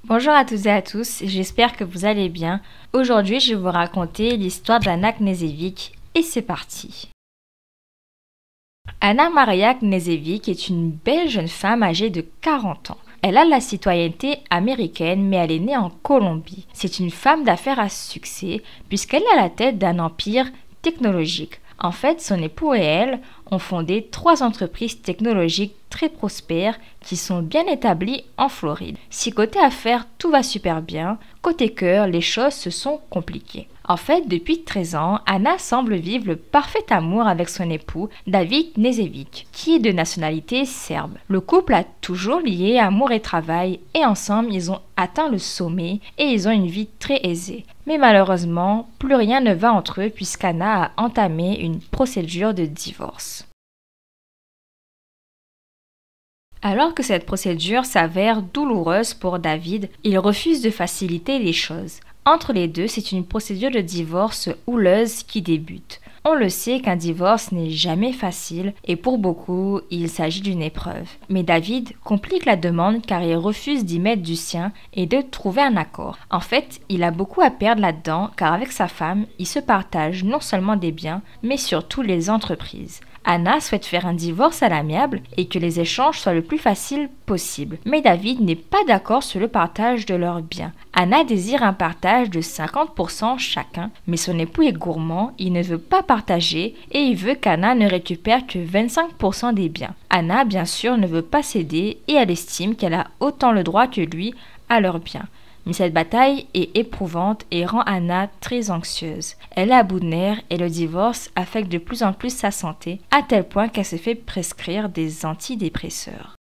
Bonjour à toutes et à tous, j'espère que vous allez bien. Aujourd'hui, je vais vous raconter l'histoire d'Anna Knežević et c'est parti. Anna Maria Knežević est une belle jeune femme âgée de 40 ans. Elle a la citoyenneté américaine, mais elle est née en Colombie. C'est une femme d'affaires à succès puisqu'elle est à la tête d'un empire technologique. En fait, son époux et elle ont fondé 3 entreprises technologiques très prospères qui sont bien établies en Floride. Si côté affaires tout va super bien, côté cœur, les choses se sont compliquées. En fait, depuis 13 ans, Anna semble vivre le parfait amour avec son époux, David Knežević, qui est de nationalité serbe. Le couple a toujours lié amour et travail et ensemble, ils ont atteint le sommet et ils ont une vie très aisée. Mais malheureusement, plus rien ne va entre eux puisqu'Anna a entamé une procédure de divorce. Alors que cette procédure s'avère douloureuse pour David, il refuse de faciliter les choses. Entre les deux, c'est une procédure de divorce houleuse qui débute. On le sait qu'un divorce n'est jamais facile et pour beaucoup, il s'agit d'une épreuve. Mais David complique la demande car il refuse d'y mettre du sien et de trouver un accord. En fait, il a beaucoup à perdre là-dedans car avec sa femme, il se partage non seulement des biens, mais surtout les entreprises. Anna souhaite faire un divorce à l'amiable et que les échanges soient le plus faciles possible. Mais David n'est pas d'accord sur le partage de leurs biens. Anna désire un partage de 50% chacun, mais son époux est gourmand, il ne veut pas partager et il veut qu'Anna ne récupère que 25% des biens. Anna, bien sûr, ne veut pas céder et elle estime qu'elle a autant le droit que lui à leurs biens. Mais cette bataille est éprouvante et rend Anna très anxieuse. Elle est à bout de nerfs et le divorce affecte de plus en plus sa santé, à tel point qu'elle se fait prescrire des antidépresseurs.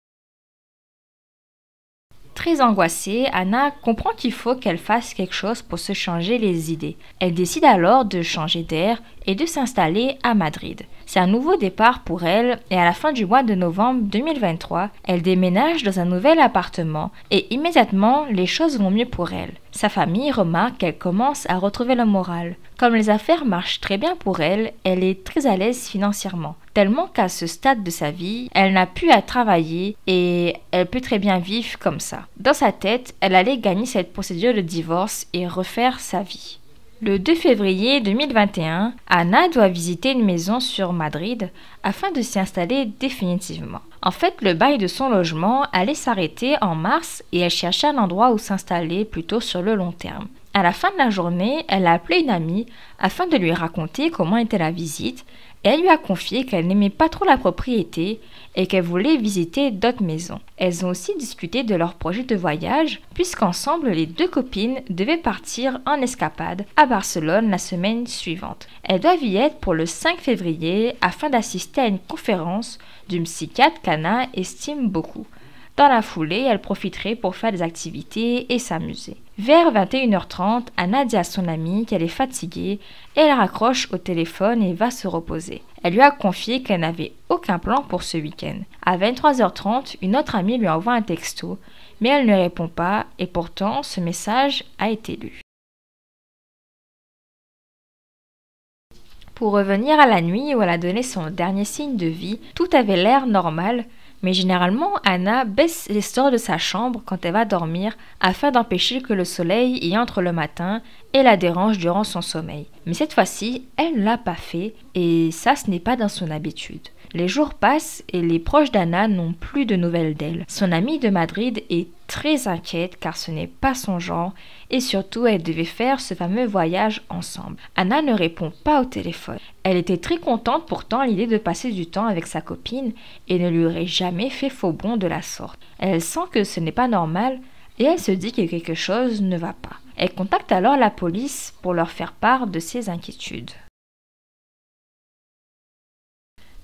Très angoissée, Anna comprend qu'il faut qu'elle fasse quelque chose pour se changer les idées. Elle décide alors de changer d'air et de s'installer à Madrid. C'est un nouveau départ pour elle et à la fin du mois de novembre 2023, elle déménage dans un nouvel appartement et immédiatement les choses vont mieux pour elle. Sa famille remarque qu'elle commence à retrouver le moral. Comme les affaires marchent très bien pour elle, elle est très à l'aise financièrement. Tellement qu'à ce stade de sa vie, elle n'a plus à travailler et elle peut très bien vivre comme ça. Dans sa tête, elle allait gagner cette procédure de divorce et refaire sa vie. Le 2 février 2021, Anna doit visiter une maison sur Madrid afin de s'y installer définitivement. En fait, le bail de son logement allait s'arrêter en mars et elle cherchait un endroit où s'installer plutôt sur le long terme. À la fin de la journée, elle a appelé une amie afin de lui raconter comment était la visite et elle lui a confié qu'elle n'aimait pas trop la propriété et qu'elle voulait visiter d'autres maisons. Elles ont aussi discuté de leur projet de voyage puisqu'ensemble les 2 copines devaient partir en escapade à Barcelone la semaine suivante. Elles doivent y être pour le 5 février afin d'assister à une conférence d'une psychiatre qu'Anna estime beaucoup. Dans la foulée, elle profiterait pour faire des activités et s'amuser. Vers 21h30, Anna dit à son amie qu'elle est fatiguée et elle raccroche au téléphone et va se reposer. Elle lui a confié qu'elle n'avait aucun plan pour ce week-end. À 23h30, une autre amie lui envoie un texto, mais elle ne répond pas et pourtant ce message a été lu. Pour revenir à la nuit où elle a donné son dernier signe de vie, tout avait l'air normal. Mais généralement, Anna baisse les stores de sa chambre quand elle va dormir afin d'empêcher que le soleil y entre le matin et la dérange durant son sommeil. Mais cette fois-ci, elle ne l'a pas fait et ça, ce n'est pas dans son habitude. Les jours passent et les proches d'Anna n'ont plus de nouvelles d'elle. Son amie de Madrid est très inquiète car ce n'est pas son genre et surtout elle devait faire ce fameux voyage ensemble. Anna ne répond pas au téléphone. Elle était très contente pourtant à l'idée de passer du temps avec sa copine et ne lui aurait jamais fait faux bond de la sorte. Elle sent que ce n'est pas normal et elle se dit que quelque chose ne va pas. Elle contacte alors la police pour leur faire part de ses inquiétudes.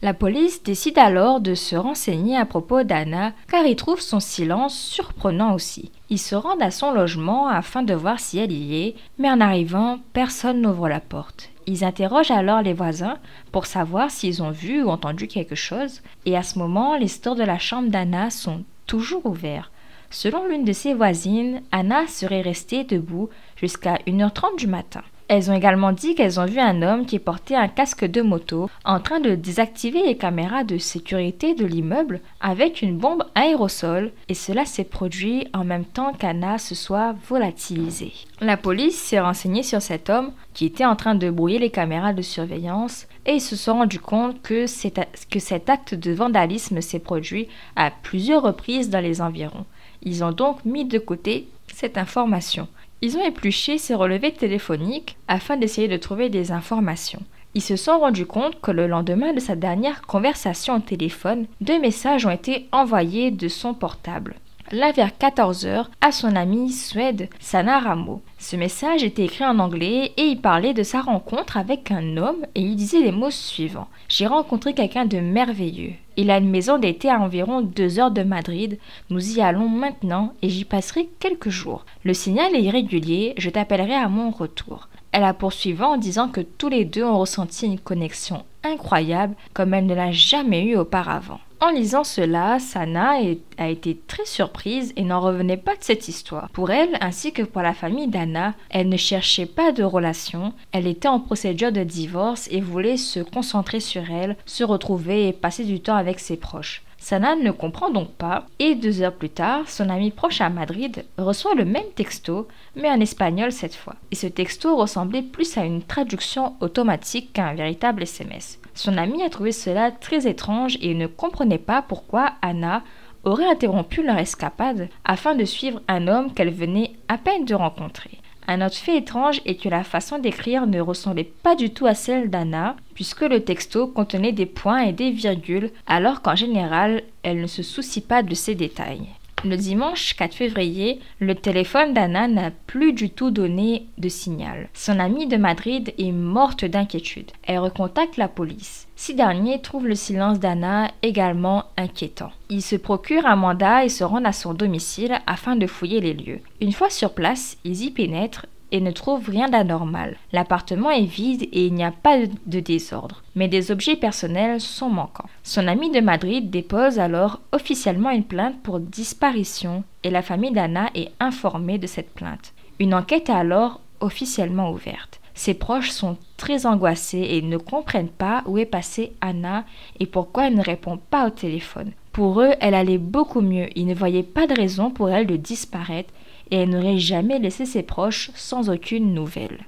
La police décide alors de se renseigner à propos d'Anna car ils trouvent son silence surprenant aussi. Ils se rendent à son logement afin de voir si elle y est, mais en arrivant, personne n'ouvre la porte. Ils interrogent alors les voisins pour savoir s'ils ont vu ou entendu quelque chose et à ce moment, les stores de la chambre d'Anna sont toujours ouverts. Selon l'une de ses voisines, Anna serait restée debout jusqu'à 1h30 du matin. Elles ont également dit qu'elles ont vu un homme qui portait un casque de moto en train de désactiver les caméras de sécurité de l'immeuble avec une bombe aérosol et cela s'est produit en même temps qu'Anna se soit volatilisée. La police s'est renseignée sur cet homme qui était en train de brouiller les caméras de surveillance et ils se sont rendus compte que cet acte de vandalisme s'est produit à plusieurs reprises dans les environs. Ils ont donc mis de côté cette information. Ils ont épluché ses relevés téléphoniques afin d'essayer de trouver des informations. Ils se sont rendus compte que le lendemain de sa dernière conversation au téléphone, 2 messages ont été envoyés de son portable. L'un vers 14h à son amie suède Sanna Ramo. Ce message était écrit en anglais et il parlait de sa rencontre avec un homme et il disait les mots suivants. « J'ai rencontré quelqu'un de merveilleux. Il a une maison d'été à environ 2 heures de Madrid. Nous y allons maintenant et j'y passerai quelques jours. Le signal est irrégulier, je t'appellerai à mon retour. » Elle a poursuivi en disant que tous les deux ont ressenti une connexion incroyable comme elle ne l'a jamais eue auparavant. En lisant cela, Sanna a été très surprise et n'en revenait pas de cette histoire. Pour elle, ainsi que pour la famille d'Anna, elle ne cherchait pas de relation, elle était en procédure de divorce et voulait se concentrer sur elle, se retrouver et passer du temps avec ses proches. Sanna ne comprend donc pas et 2 heures plus tard, son ami proche à Madrid reçoit le même texto, mais en espagnol cette fois. Et ce texto ressemblait plus à une traduction automatique qu'à un véritable SMS. Son ami a trouvé cela très étrange et ne comprenait pas pourquoi Anna aurait interrompu leur escapade afin de suivre un homme qu'elle venait à peine de rencontrer. Un autre fait étrange est que la façon d'écrire ne ressemblait pas du tout à celle d'Anna, puisque le texto contenait des points et des virgules, alors qu'en général, elle ne se soucie pas de ces détails. Le dimanche 4 février, le téléphone d'Anna n'a plus du tout donné de signal. Son amie de Madrid est morte d'inquiétude. Elle recontacte la police. Ces derniers trouvent le silence d'Anna également inquiétant. Ils se procurent un mandat et se rendent à son domicile afin de fouiller les lieux. Une fois sur place, ils y pénètrent et ne trouve rien d'anormal. L'appartement est vide et il n'y a pas de désordre, mais des objets personnels sont manquants. Son ami de Madrid dépose alors officiellement une plainte pour disparition et la famille d'Anna est informée de cette plainte. Une enquête est alors officiellement ouverte. Ses proches sont très angoissés et ne comprennent pas où est passée Anna et pourquoi elle ne répond pas au téléphone. Pour eux, elle allait beaucoup mieux. Ils ne voyaient pas de raison pour elle de disparaître et elle n'aurait jamais laissé ses proches sans aucune nouvelle.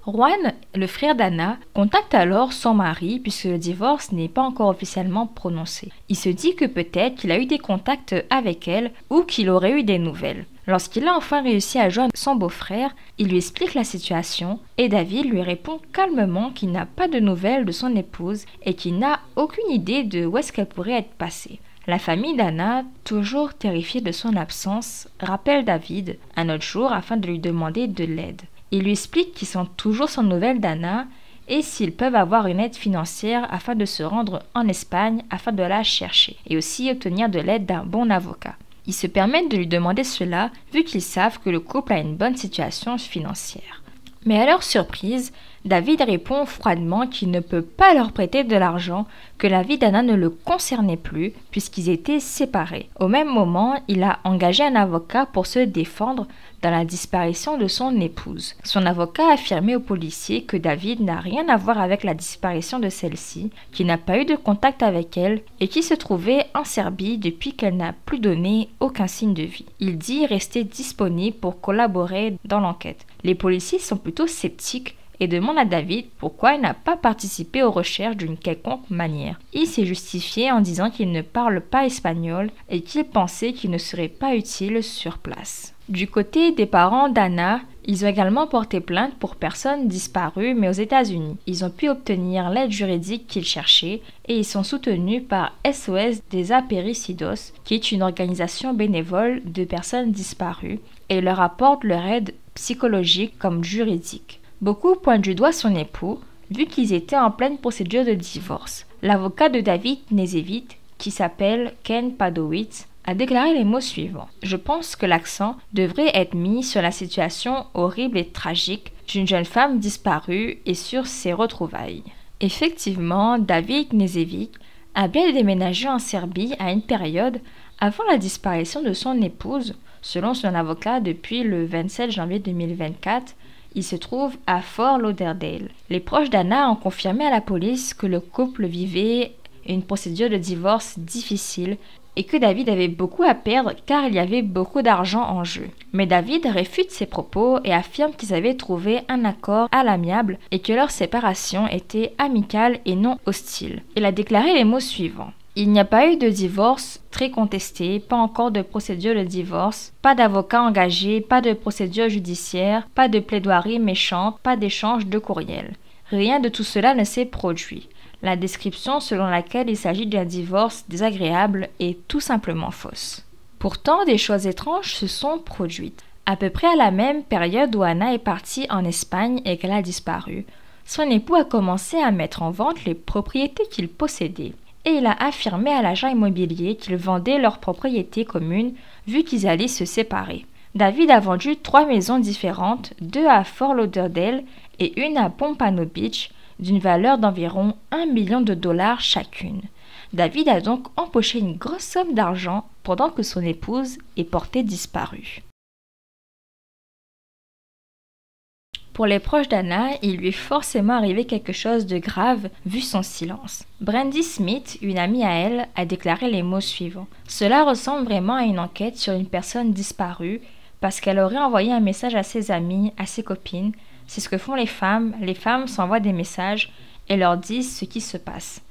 Juan, le frère d'Anna, contacte alors son mari puisque le divorce n'est pas encore officiellement prononcé. Il se dit que peut-être qu'il a eu des contacts avec elle ou qu'il aurait eu des nouvelles. Lorsqu'il a enfin réussi à joindre son beau-frère, il lui explique la situation et David lui répond calmement qu'il n'a pas de nouvelles de son épouse et qu'il n'a aucune idée de où est-ce qu'elle pourrait être passée. La famille d'Anna, toujours terrifiée de son absence, rappelle David un autre jour afin de lui demander de l'aide. Il lui explique qu'ils sont toujours sans nouvelles d'Anna et s'ils peuvent avoir une aide financière afin de se rendre en Espagne afin de la chercher et aussi obtenir de l'aide d'un bon avocat. Ils se permettent de lui demander cela vu qu'ils savent que le couple a une bonne situation financière. Mais à leur surprise, David répond froidement qu'il ne peut pas leur prêter de l'argent, que la vie d'Anna ne le concernait plus puisqu'ils étaient séparés. Au même moment, il a engagé un avocat pour se défendre dans la disparition de son épouse. Son avocat a affirmé aux policiers que David n'a rien à voir avec la disparition de celle-ci, qu'il n'a pas eu de contact avec elle et qu'il se trouvait en Serbie depuis qu'elle n'a plus donné aucun signe de vie. Il dit rester disponible pour collaborer dans l'enquête. Les policiers sont plutôt sceptiques et demande à David pourquoi il n'a pas participé aux recherches d'une quelconque manière. Il s'est justifié en disant qu'il ne parle pas espagnol et qu'il pensait qu'il ne serait pas utile sur place. Du côté des parents d'Anna, ils ont également porté plainte pour personnes disparues mais aux États-Unis. Ils ont pu obtenir l'aide juridique qu'ils cherchaient et ils sont soutenus par SOS Desaparecidos, qui est une organisation bénévole de personnes disparues et leur apporte leur aide psychologique comme juridique. Beaucoup pointent du doigt son époux, vu qu'ils étaient en pleine procédure de divorce. L'avocat de David Knežević, qui s'appelle Ken Padowitz, a déclaré les mots suivants. « Je pense que l'accent devrait être mis sur la situation horrible et tragique d'une jeune femme disparue et sur ses retrouvailles. » Effectivement, David Knežević a bien déménagé en Serbie à une période Avant la disparition de son épouse, selon son avocat depuis le 27 janvier 2024, il se trouve à Fort Lauderdale. Les proches d'Anna ont confirmé à la police que le couple vivait une procédure de divorce difficile et que David avait beaucoup à perdre car il y avait beaucoup d'argent en jeu. Mais David réfute ces propos et affirme qu'ils avaient trouvé un accord à l'amiable et que leur séparation était amicale et non hostile. Il a déclaré les mots suivants. Il n'y a pas eu de divorce très contesté, pas encore de procédure de divorce, pas d'avocat engagé, pas de procédure judiciaire, pas de plaidoirie méchante, pas d'échange de courriel. Rien de tout cela ne s'est produit. La description selon laquelle il s'agit d'un divorce désagréable est tout simplement fausse. Pourtant, des choses étranges se sont produites. À peu près à la même période où Anna est partie en Espagne et qu'elle a disparu, son époux a commencé à mettre en vente les propriétés qu'il possédait. Et il a affirmé à l'agent immobilier qu'ils vendaient leurs propriétés communes vu qu'ils allaient se séparer. David a vendu 3 maisons différentes, 2 à Fort Lauderdale et une à Pompano Beach, d'une valeur d'environ $1 million chacune. David a donc empoché une grosse somme d'argent pendant que son épouse est portée disparue. Pour les proches d'Anna, il lui est forcément arrivé quelque chose de grave vu son silence. Brandy Smith, une amie à elle, a déclaré les mots suivants. Cela ressemble vraiment à une enquête sur une personne disparue parce qu'elle aurait envoyé un message à ses amis, à ses copines. C'est ce que font les femmes s'envoient des messages et leur disent ce qui se passe.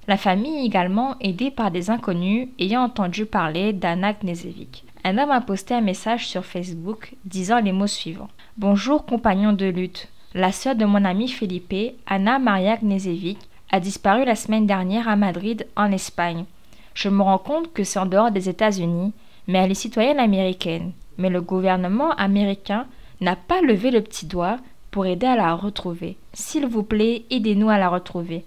La famille est également aidée par des inconnus ayant entendu parler d'Anna Knežević. Un homme a posté un message sur Facebook disant les mots suivants. « Bonjour compagnon de lutte. La sœur de mon ami Felipe, Anna Maria Knežević, a disparu la semaine dernière à Madrid, en Espagne. Je me rends compte que c'est en dehors des États-Unis, mais elle est citoyenne américaine. Mais le gouvernement américain n'a pas levé le petit doigt pour aider à la retrouver. S'il vous plaît, aidez-nous à la retrouver. »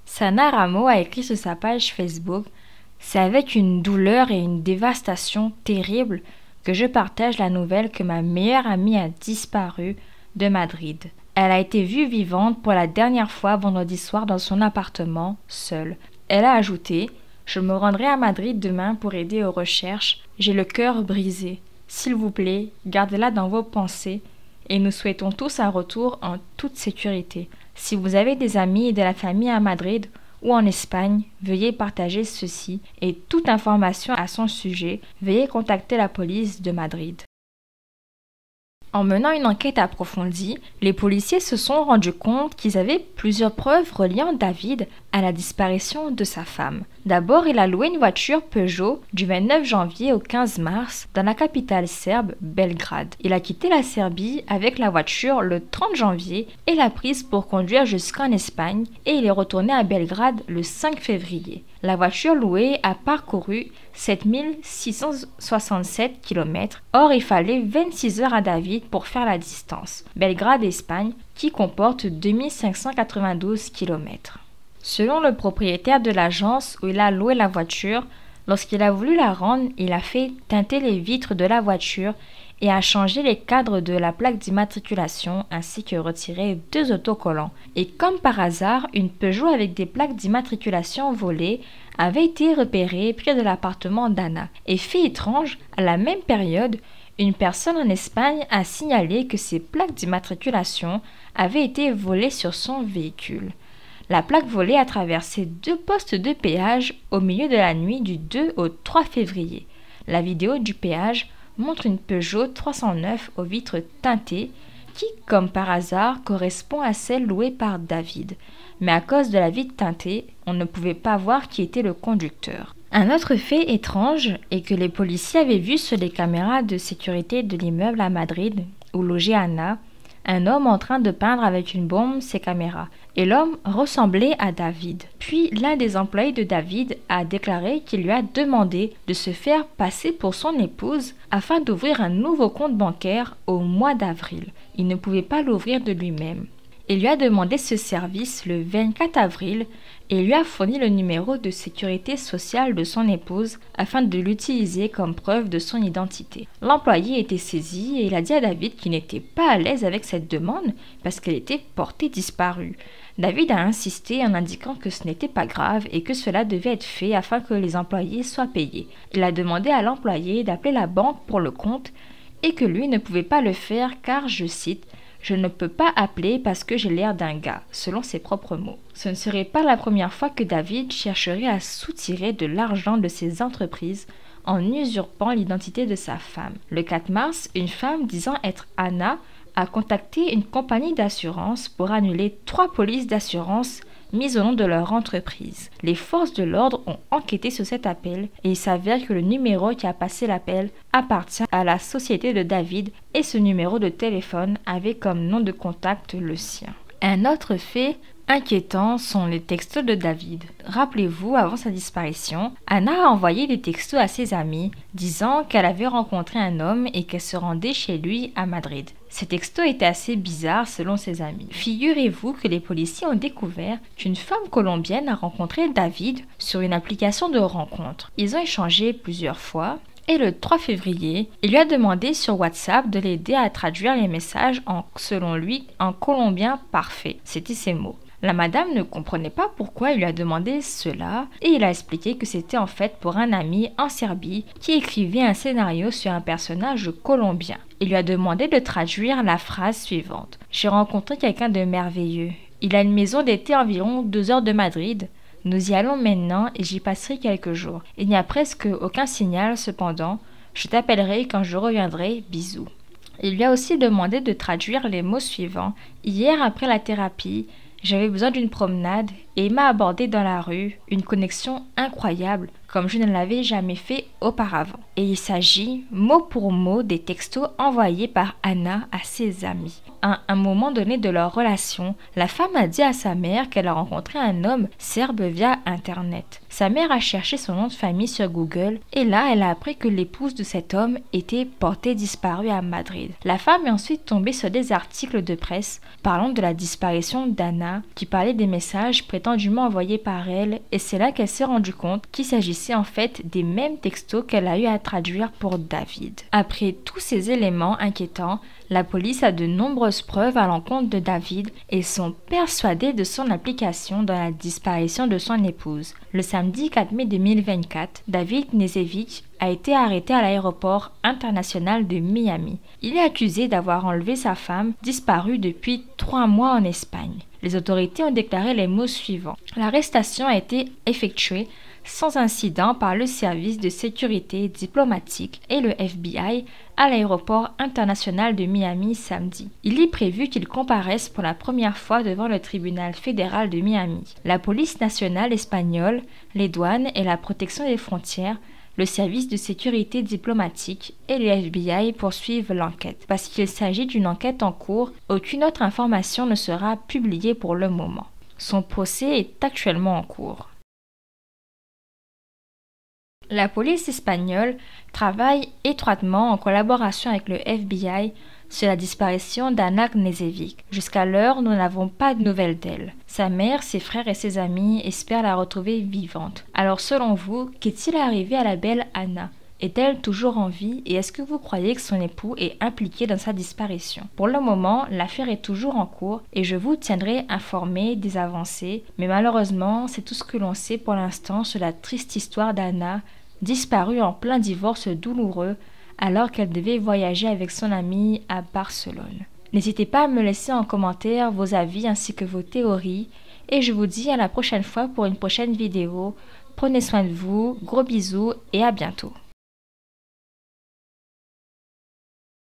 Sana Ramo a écrit sur sa page Facebook « C'est avec une douleur et une dévastation terrible que je partage la nouvelle que ma meilleure amie a disparu de Madrid. Elle a été vue vivante pour la dernière fois vendredi soir dans son appartement, seule. » Elle a ajouté « Je me rendrai à Madrid demain pour aider aux recherches. J'ai le cœur brisé. S'il vous plaît, gardez-la dans vos pensées et nous souhaitons tous un retour en toute sécurité. Si vous avez des amis et de la famille à Madrid ou en Espagne, veuillez partager ceci et toute information à son sujet, veuillez contacter la police de Madrid. » En menant une enquête approfondie, les policiers se sont rendus compte qu'ils avaient plusieurs preuves reliant David à la disparition de sa femme. D'abord, il a loué une voiture Peugeot du 29 janvier au 15 mars dans la capitale serbe, Belgrade. Il a quitté la Serbie avec la voiture le 30 janvier et l'a prise pour conduire jusqu'en Espagne et il est retourné à Belgrade le 5 février. La voiture louée a parcouru 7667 km. Or, il fallait 26 heures à David pour faire la distance. Belgrade-Espagne, qui comporte 2592 km. Selon le propriétaire de l'agence où il a loué la voiture, lorsqu'il a voulu la rendre, il a fait teinter les vitres de la voiture et a changé les cadres de la plaque d'immatriculation ainsi que retiré 2 autocollants. Et comme par hasard, une Peugeot avec des plaques d'immatriculation volées avait été repérée près de l'appartement d'Anna. Et fait étrange, à la même période, une personne en Espagne a signalé que ses plaques d'immatriculation avaient été volées sur son véhicule. La plaque volée a traversé 2 postes de péage au milieu de la nuit du 2 au 3 février. La vidéo du péage montre une Peugeot 309 aux vitres teintées qui, comme par hasard, correspond à celle louée par David. Mais à cause de la vitre teintée, on ne pouvait pas voir qui était le conducteur. Un autre fait étrange est que les policiers avaient vu sur les caméras de sécurité de l'immeuble à Madrid où logeait Anna, un homme en train de peindre avec une bombe ses caméras. Et l'homme ressemblait à David. Puis l'un des employés de David a déclaré qu'il lui a demandé de se faire passer pour son épouse afin d'ouvrir un nouveau compte bancaire au mois d'avril. Il ne pouvait pas l'ouvrir de lui-même. Il lui a demandé ce service le 24 avril et lui a fourni le numéro de sécurité sociale de son épouse afin de l'utiliser comme preuve de son identité. L'employé était saisi et il a dit à David qu'il n'était pas à l'aise avec cette demande parce qu'elle était portée disparue. David a insisté en indiquant que ce n'était pas grave et que cela devait être fait afin que les employés soient payés. Il a demandé à l'employé d'appeler la banque pour le compte et que lui ne pouvait pas le faire car, je cite, « Je ne peux pas appeler parce que j'ai l'air d'un gars », selon ses propres mots. Ce ne serait pas la première fois que David chercherait à soutirer de l'argent de ses entreprises en usurpant l'identité de sa femme. Le 4 mars, une femme disant être Anna a contacté une compagnie d'assurance pour annuler 3 polices d'assurance mises au nom de leur entreprise. Les forces de l'ordre ont enquêté sur cet appel et il s'avère que le numéro qui a passé l'appel appartient à la société de David et ce numéro de téléphone avait comme nom de contact le sien. Un autre fait inquiétant sont les textos de David. Rappelez-vous, avant sa disparition, Anna a envoyé des textos à ses amis disant qu'elle avait rencontré un homme et qu'elle se rendait chez lui à Madrid. Ces textos étaient assez bizarres selon ses amis. Figurez-vous que les policiers ont découvert qu'une femme colombienne a rencontré David sur une application de rencontre. Ils ont échangé plusieurs fois. Et le 3 février, il lui a demandé sur WhatsApp de l'aider à traduire les messages selon lui, en colombien parfait. C'était ses mots. La madame ne comprenait pas pourquoi il lui a demandé cela et il a expliqué que c'était en fait pour un ami en Serbie qui écrivait un scénario sur un personnage colombien. Il lui a demandé de traduire la phrase suivante. « J'ai rencontré quelqu'un de merveilleux. Il a une maison d'été à environ 2 heures de Madrid. Nous y allons maintenant et j'y passerai quelques jours. Il n'y a presque aucun signal cependant. Je t'appellerai quand je reviendrai. Bisous. » Il lui a aussi demandé de traduire les mots suivants. « Hier après la thérapie, j'avais besoin d'une promenade et il m'a abordé dans la rue, une connexion incroyable comme je ne l'avais jamais fait auparavant. » Et il s'agit mot pour mot des textos envoyés par Anna à ses amis. À un moment donné de leur relation, la femme a dit à sa mère qu'elle a rencontré un homme serbe via Internet. Sa mère a cherché son nom de famille sur Google et là, elle a appris que l'épouse de cet homme était portée disparue à Madrid. La femme est ensuite tombée sur des articles de presse parlant de la disparition d'Anna qui parlait des messages prétendument envoyés par elle et c'est là qu'elle s'est rendue compte qu'il s'agissait en fait des mêmes textos qu'elle a eu à traduire pour David. Après tous ces éléments inquiétants, la police a de nombreuses preuves à l'encontre de David et sont persuadés de son implication dans la disparition de son épouse. Le samedi 4 mai 2024, David Knežević a été arrêté à l'aéroport international de Miami. Il est accusé d'avoir enlevé sa femme, disparue depuis 3 mois en Espagne. Les autorités ont déclaré les mots suivants. L'arrestation a été effectuée sans incident par le service de sécurité diplomatique et le FBI à l'aéroport international de Miami samedi. Il est prévu qu'il comparaisse pour la première fois devant le tribunal fédéral de Miami. La police nationale espagnole, les douanes et la protection des frontières, le service de sécurité diplomatique et le FBI poursuivent l'enquête. Parce qu'il s'agit d'une enquête en cours, aucune autre information ne sera publiée pour le moment. Son procès est actuellement en cours. La police espagnole travaille étroitement en collaboration avec le FBI sur la disparition d'Anna Knežević. Jusqu'à l'heure, nous n'avons pas de nouvelles d'elle. Sa mère, ses frères et ses amis espèrent la retrouver vivante. Alors selon vous, qu'est-il arrivé à la belle Anna ? Est-elle toujours en vie et est-ce que vous croyez que son époux est impliqué dans sa disparition? Pour le moment, l'affaire est toujours en cours et je vous tiendrai informé des avancées, mais malheureusement, c'est tout ce que l'on sait pour l'instant sur la triste histoire d'Anna, disparue en plein divorce douloureux alors qu'elle devait voyager avec son amie à Barcelone. N'hésitez pas à me laisser en commentaire vos avis ainsi que vos théories et je vous dis à la prochaine fois pour une prochaine vidéo. Prenez soin de vous, gros bisous et à bientôt.